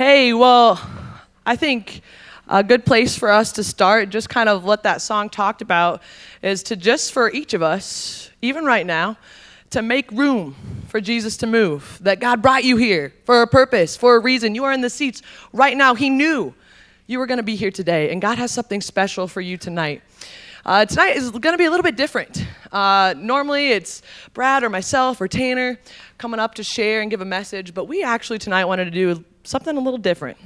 Hey, well, I think a good place for us to start, just kind of what that song talked about, is to just for each of us, even right now, to make room for Jesus to move. That God brought you here for a purpose, for a reason. You are in the seats right now. He knew you were going to be here today, and God has something special for you tonight. Tonight is going to be a little bit different. Normally it's Brad or myself or Tanner coming up to share and give a message, but we actually tonight wanted to do something a little different.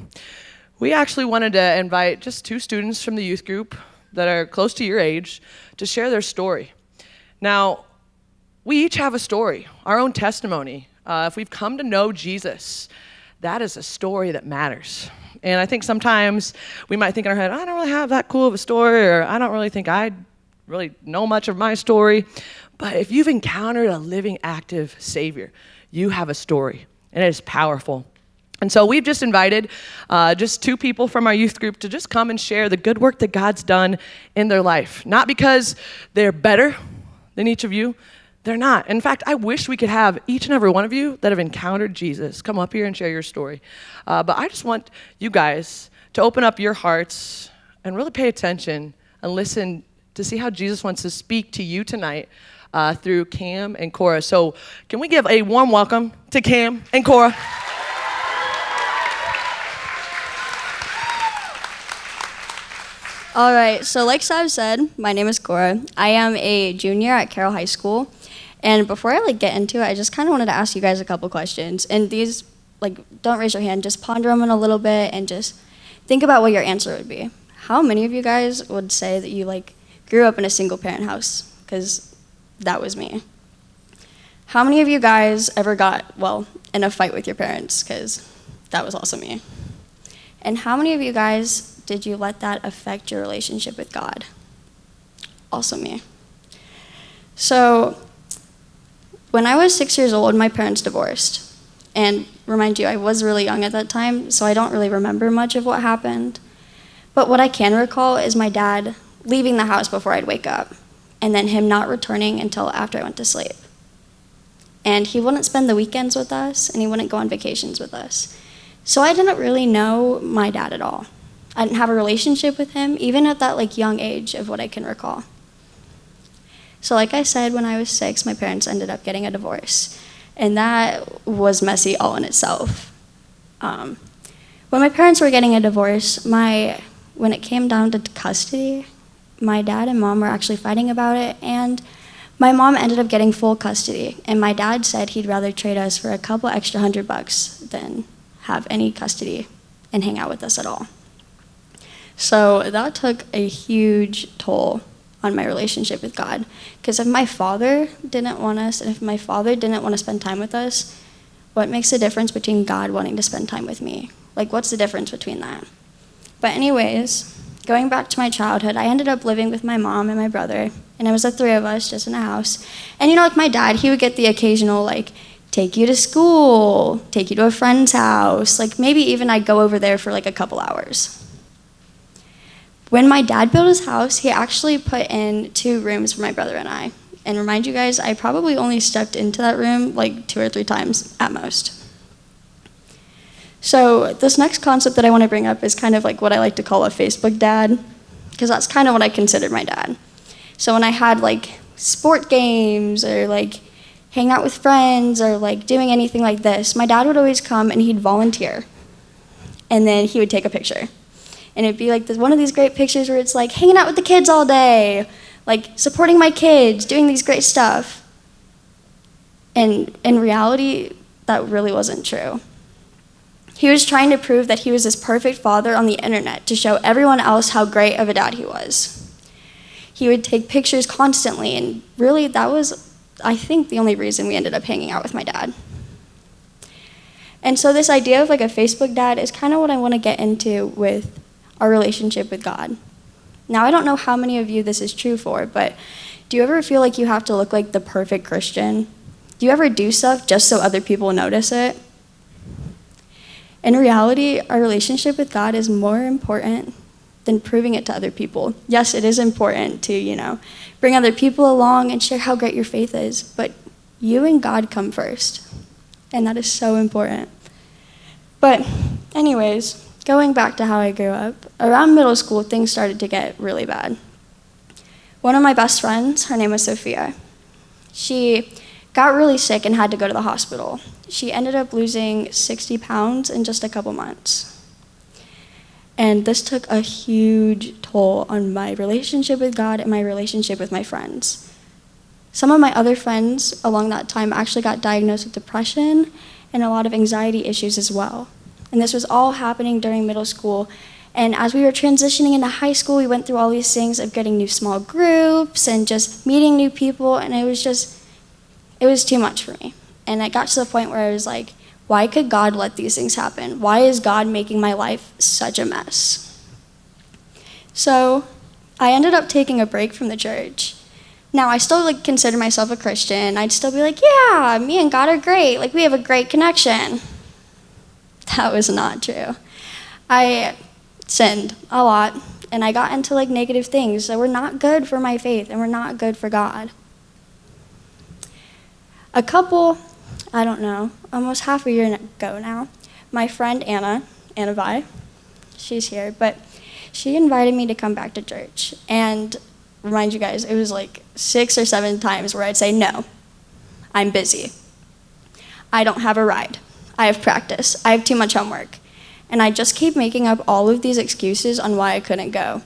We actually wanted to invite just two students from the youth group that are close to your age to share their story. Now, we each have a story, our own testimony. If we've come to know Jesus, that is a story that matters. And I think sometimes we might think in our head, I don't really have that cool of a story, or I don't really think I really know much of my story. But if you've encountered a living, active Savior, you have a story, and it is powerful. And so we've just invited just two people from our youth group to just come and share the good work that God's done in their life. Not because they're better than each of you. They're not. In fact, I wish we could have each and every one of you that have encountered Jesus come up here and share your story. But I just want you guys to open up your hearts and really pay attention and listen to see how Jesus wants to speak to you tonight through Cam and Cora. So can we give a warm welcome to Cam and Cora? All right, so like Sav said, my name is Cora. I am a junior at Carroll High School. And before I get into it, I just kind of wanted to ask you guys a couple questions. And these, don't raise your hand, just ponder them in a little bit and just think about what your answer would be. How many of you guys would say that you grew up in a single parent house? Because that was me. How many of you guys ever got, in a fight with your parents? Because that was also me. And how many of you guys did you let that affect your relationship with God? Also me. So, when I was 6 years old, my parents divorced. And remind you, I was really young at that time, so I don't really remember much of what happened. But what I can recall is my dad leaving the house before I'd wake up, and then him not returning until after I went to sleep. And he wouldn't spend the weekends with us, and he wouldn't go on vacations with us. So I didn't really know my dad at all. I didn't have a relationship with him, even at that young age of what I can recall. So like I said, when I was 6, my parents ended up getting a divorce. And that was messy all in itself. When my parents were getting a divorce, when it came down to custody, my dad and mom were actually fighting about it, and my mom ended up getting full custody. And my dad said he'd rather trade us for a couple extra $100 than have any custody and hang out with us at all. So that took a huge toll on my relationship with God. Because if my father didn't want us, and if my father didn't want to spend time with us, what makes the difference between God wanting to spend time with me? What's the difference between that? But anyways, going back to my childhood, I ended up living with my mom and my brother, and it was the 3 of us just in a house. And my dad, he would get the occasional, take you to school, take you to a friend's house, maybe even I'd go over there for a couple hours. When my dad built his house, he actually put in 2 rooms for my brother and I. And remind you guys, I probably only stepped into that room 2 or 3 times at most. So this next concept that I want to bring up is kind of what I like to call a Facebook dad, because that's kind of what I considered my dad. So when I had sport games or hang out with friends or doing anything like this, my dad would always come and he'd volunteer. And then he would take a picture. And it'd be one of these great pictures where it's hanging out with the kids all day, supporting my kids, doing these great stuff. And in reality, that really wasn't true. He was trying to prove that he was this perfect father on the internet to show everyone else how great of a dad he was. He would take pictures constantly, and really that was, I think, the only reason we ended up hanging out with my dad. And so this idea of a Facebook dad is kind of what I want to get into with our relationship with God. Now, I don't know how many of you this is true for, but do you ever feel like you have to look like the perfect Christian? Do you ever do stuff just so other people notice it? In reality, our relationship with God is more important than proving it to other people. Yes, it is important to, bring other people along and share how great your faith is, but you and God come first, and that is so important. But Anyways, going back to how I grew up, around middle school, things started to get really bad. One of my best friends, her name was Sophia, she got really sick and had to go to the hospital. She ended up losing 60 pounds in just a couple months. And this took a huge toll on my relationship with God and my relationship with my friends. Some of my other friends along that time actually got diagnosed with depression and a lot of anxiety issues as well. And this was all happening during middle school. And as we were transitioning into high school, we went through all these things of getting new small groups and just meeting new people, and it was too much for me. And it got to the point where I was like, why could God let these things happen? Why is God making my life such a mess? So I ended up taking a break from the church. Now, I still consider myself a Christian. I'd still be like, yeah, me and God are great. Like, we have a great connection. That was not true. I sinned a lot, and I got into negative things that were not good for my faith and were not good for God. Almost half a year ago now, my friend Anna Vi, she's here, but she invited me to come back to church. And remind you guys, it was 6 or 7 times where I'd say, no, I'm busy. I don't have a ride. I have practice. I have too much homework. And I just keep making up all of these excuses on why I couldn't go.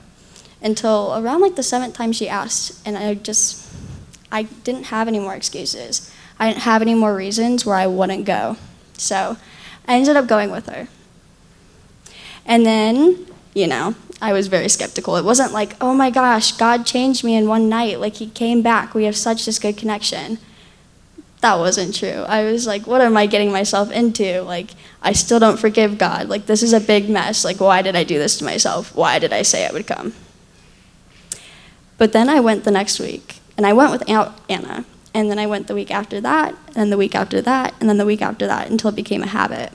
Until around the 7th time she asked, and I didn't have any more excuses. I didn't have any more reasons where I wouldn't go. So I ended up going with her. And then, I was very skeptical. It wasn't oh my gosh, God changed me in one night. He came back. We have such this good connection. That wasn't true. I was what am I getting myself into? I still don't forgive God. This is a big mess. Why did I do this to myself? Why did I say I would come? But then I went the next week, and I went without Anna. And then I went the week after that, and then the week after that, and then the week after that, until it became a habit.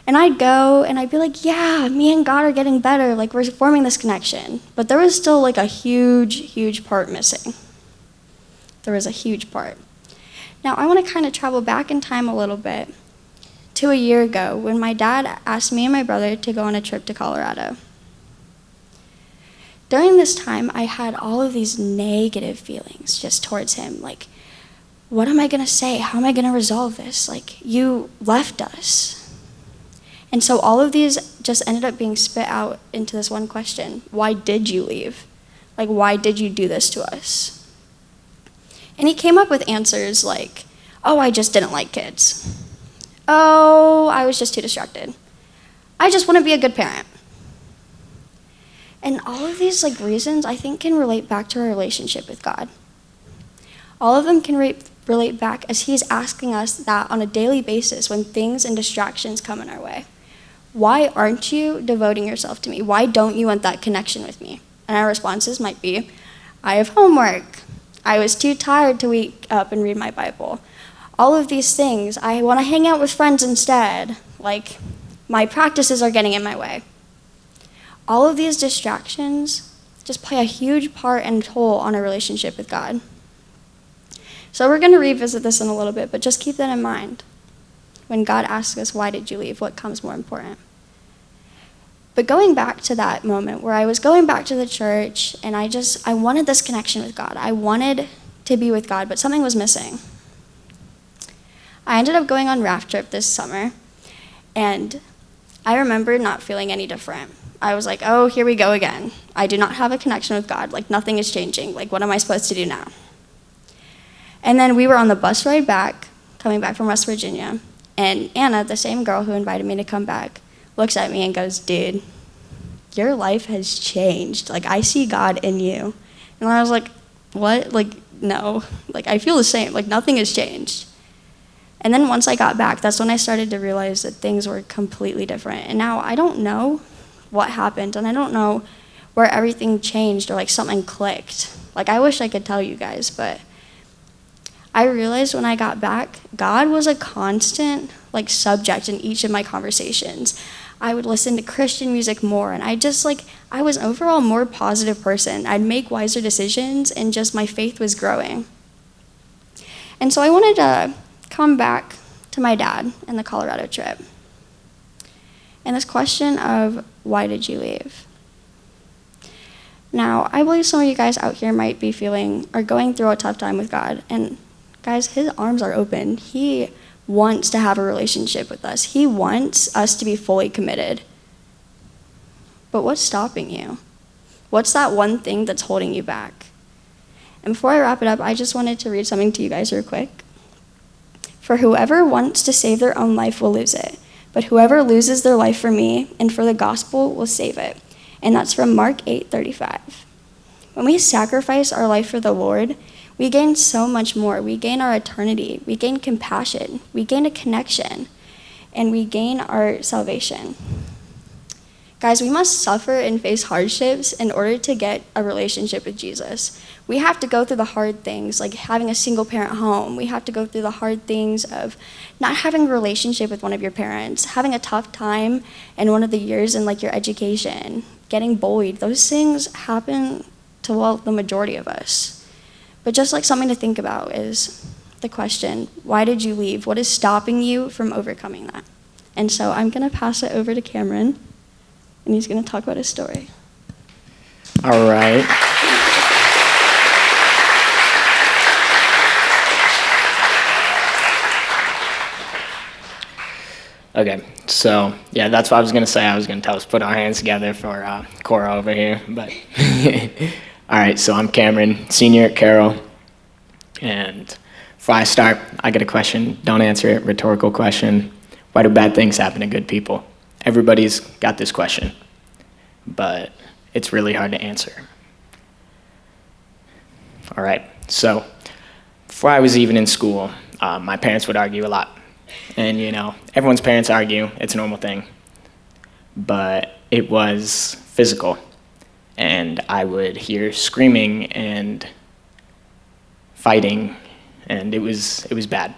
And I'd go, and I'd be yeah, me and God are getting better. We're forming this connection. But there was still a huge, huge part missing. There was a huge part. Now, I want to kind of travel back in time a little bit to a year ago when my dad asked me and my brother to go on a trip to Colorado. During this time, I had all of these negative feelings just towards him. What am I going to say? How am I going to resolve this? You left us. And so all of these just ended up being spit out into this one question. Why did you leave? Why did you do this to us? And he came up with answers oh, I just didn't like kids. Oh, I was just too distracted. I just want to be a good parent. And all of these reasons, I think, can relate back to our relationship with God. All of them can relate back as he's asking us that on a daily basis when things and distractions come in our way. Why aren't you devoting yourself to me? Why don't you want that connection with me? And our responses might be, I have homework. I was too tired to wake up and read my Bible. All of these things, I want to hang out with friends instead. My practices are getting in my way. All of these distractions just play a huge part and toll on our relationship with God. So we're going to revisit this in a little bit, but just keep that in mind. When God asks us, why did you leave? What comes more important? But going back to that moment where I was going back to the church and I wanted this connection with God. I wanted to be with God, but something was missing. I ended up going on raft trip this summer, and I remember not feeling any different. I was oh, here we go again. I do not have a connection with God. Nothing is changing. What am I supposed to do now? And then we were on the bus ride back, coming back from West Virginia, and Anna, the same girl who invited me to come back, looks at me and goes, dude, your life has changed. I see God in you. And I was what? No. I feel the same. Nothing has changed. And then once I got back, that's when I started to realize that things were completely different. And now I don't know what happened, and I don't know where everything changed or something clicked. I wish I could tell you guys, but I realized when I got back, God was a constant subject in each of my conversations. I would listen to Christian music more, and I was an overall more positive person. I'd make wiser decisions, and just my faith was growing. And so I wanted to come back to my dad and the Colorado trip. and this question of why did you leave? Now, I believe some of you guys out here might be feeling or going through a tough time with God. And guys, his arms are open. He wants to have a relationship with us. He wants us to be fully committed. But what's stopping you? What's that one thing that's holding you back? And before I wrap it up, I just wanted to read something to you guys real quick. For whoever wants to save their own life will lose it, but whoever loses their life for me and for the gospel will save it. And that's from Mark 8:35. When we sacrifice our life for the Lord, we gain so much more. We gain our eternity. We gain compassion. We gain a connection. And we gain our salvation. Guys, we must suffer and face hardships in order to get a relationship with Jesus. We have to go through the hard things, like having a single-parent home. We have to go through the hard things of not having a relationship with one of your parents, having a tough time in one of the years in like your education, getting bullied. Those things happen to, well, the majority of us. But just like something to think about is the question, why did you leave? What is stopping you from overcoming that? And so I'm going to pass it over to Cameron, and he's going to talk about his story. All right. Okay, so yeah, that's what I was going to say. I was going to tell us put our hands together for Cora over here, but all right, so I'm Cameron, senior at Carroll, and before I start, I got a question. Don't answer it, rhetorical question. Why do bad things happen to good people? Everybody's got this question, but it's really hard to answer. All right, so before I was even in school, my parents would argue a lot. And, you know, everyone's parents argue. It's a normal thing. But it was physical. And I would hear screaming and fighting, and it was bad.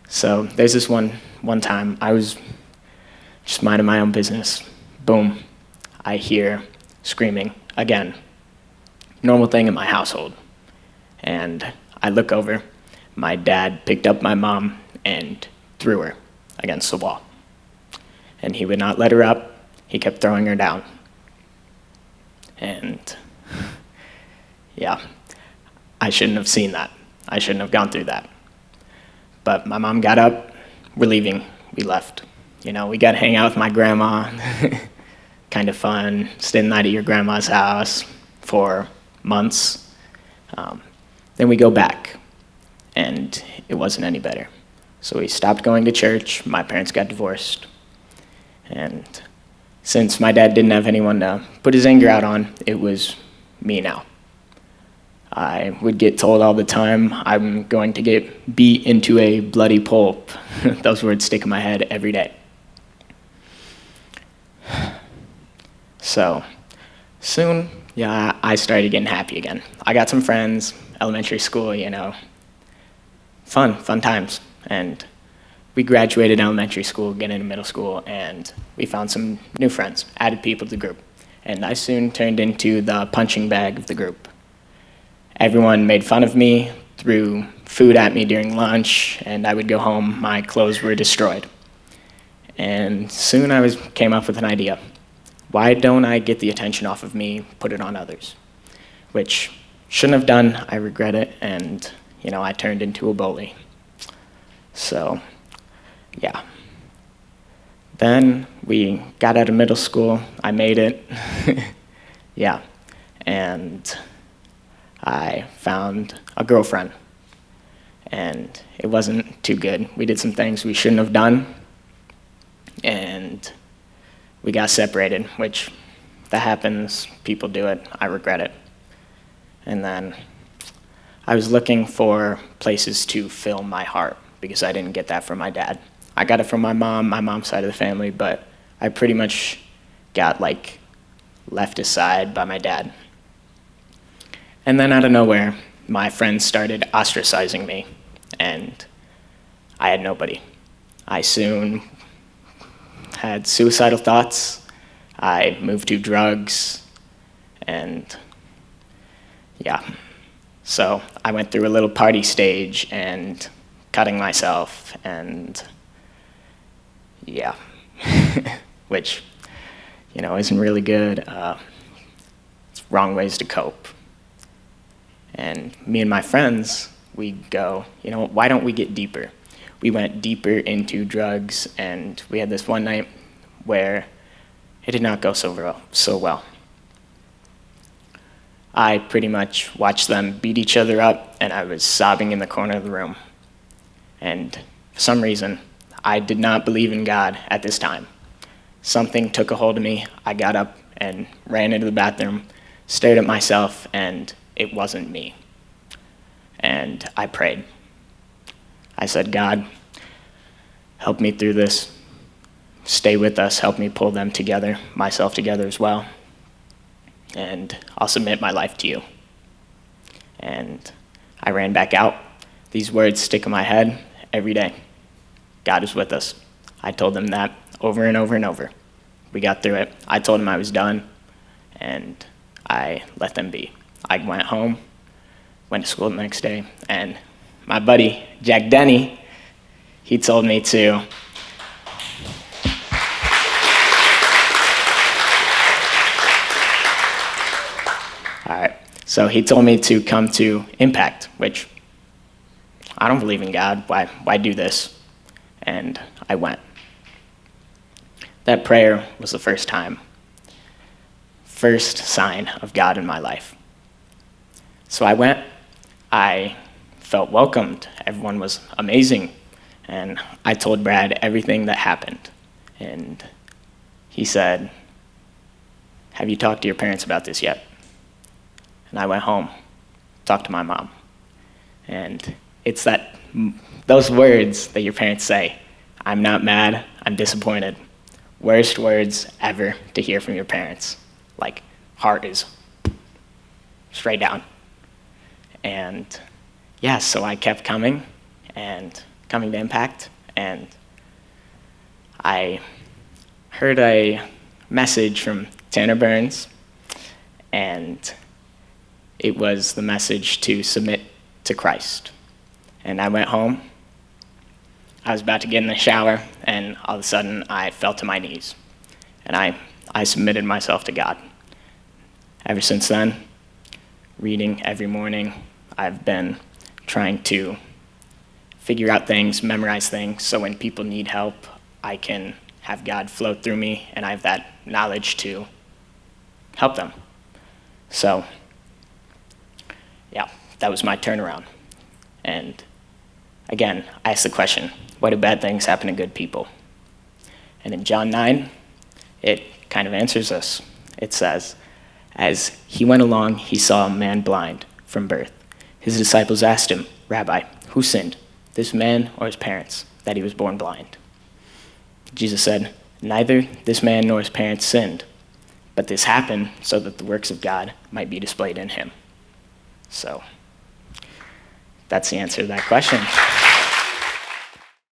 So there's this one time I was just minding my own business. Boom, I hear screaming again. Normal thing in my household. And I look over. My dad picked up my mom and threw her against the wall. And he would not let her up. He kept throwing her down. And yeah, I shouldn't have seen that. I shouldn't have gone through that. But my mom got up. We're leaving. We left. You know, we got to hang out with my grandma. Kind of fun. Stay the night at your grandma's house for months. Then we go back. And it wasn't any better. So we stopped going to church. My parents got divorced. And since my dad didn't have anyone to put his anger out on, it was me now. I would get told all the time, I'm going to get beat into a bloody pulp. Those words stick in my head every day. So soon, yeah, I started getting happy again. I got some friends, elementary school, you know, fun times. And we graduated elementary school, get into middle school, and we found some new friends, added people to the group. And I soon turned into the punching bag of the group. Everyone made fun of me, threw food at me during lunch, and I would go home, my clothes were destroyed. And soon came up with an idea. Why don't I get the attention off of me, put it on others? Which shouldn't have done, I regret it, and you know, I turned into a bully. So, yeah. Then we got out of middle school. I made it. Yeah. And I found a girlfriend. And it wasn't too good. We did some things we shouldn't have done. And we got separated, which that happens. People do it. I regret it. And then I was looking for places to fill my heart, because I didn't get that from my dad. I got it from my mom's side of the family, but I pretty much got like left aside by my dad. And then out of nowhere, my friends started ostracizing me, and I had nobody. I soon had suicidal thoughts. I moved to drugs, and yeah. So I went through a little party stage and cutting myself, and yeah. which, isn't really good. It's wrong ways to cope. And me and my friends, we go, why don't we get deeper? We went deeper into drugs, and we had this one night where it did not go so well. I pretty much watched them beat each other up, and I was sobbing in the corner of the room. And for some reason, I did not believe in God at this time. Something took a hold of me. I got up and ran into the bathroom, stared at myself, and it wasn't me. And I prayed. I said, God, help me through this. Stay with us. Help me pull them together, myself together as well. And I'll submit my life to you. And I ran back out. These words stick in my head every day. God is with us. I told them that over and over and over. We got through it. I told them I was done, and I let them be. I went home, went to school the next day, and my buddy, Jack Denny, he told me to So he told me to come to Impact, which I don't believe in God. Why do this? And I went. That prayer was the first sign of God in my life. So I went. I felt welcomed. Everyone was amazing. And I told Brad everything that happened. And he said, have you talked to your parents about this yet? And I went home, talked to my mom. And it's those words that your parents say, I'm not mad, I'm disappointed. Worst words ever to hear from your parents. Like, heart is straight down. And yeah, so I kept coming to Impact, and I heard a message from Tanner Burns, and it was the message to submit to Christ. And I went home. I was about to get in the shower, and all of a sudden I fell to my knees. And I submitted myself to God. Ever since then, reading every morning, I've been trying to figure out things, memorize things, so when people need help, I can have God flow through me, and I have that knowledge to help them. So, yeah, that was my turnaround. And again, I asked the question, why do bad things happen to good people? And in John 9, it kind of answers us. It says, as he went along, he saw a man blind from birth. His disciples asked him, Rabbi, who sinned, this man or his parents, that he was born blind? Jesus said, neither this man nor his parents sinned, but this happened so that the works of God might be displayed in him. So that's the answer to that question.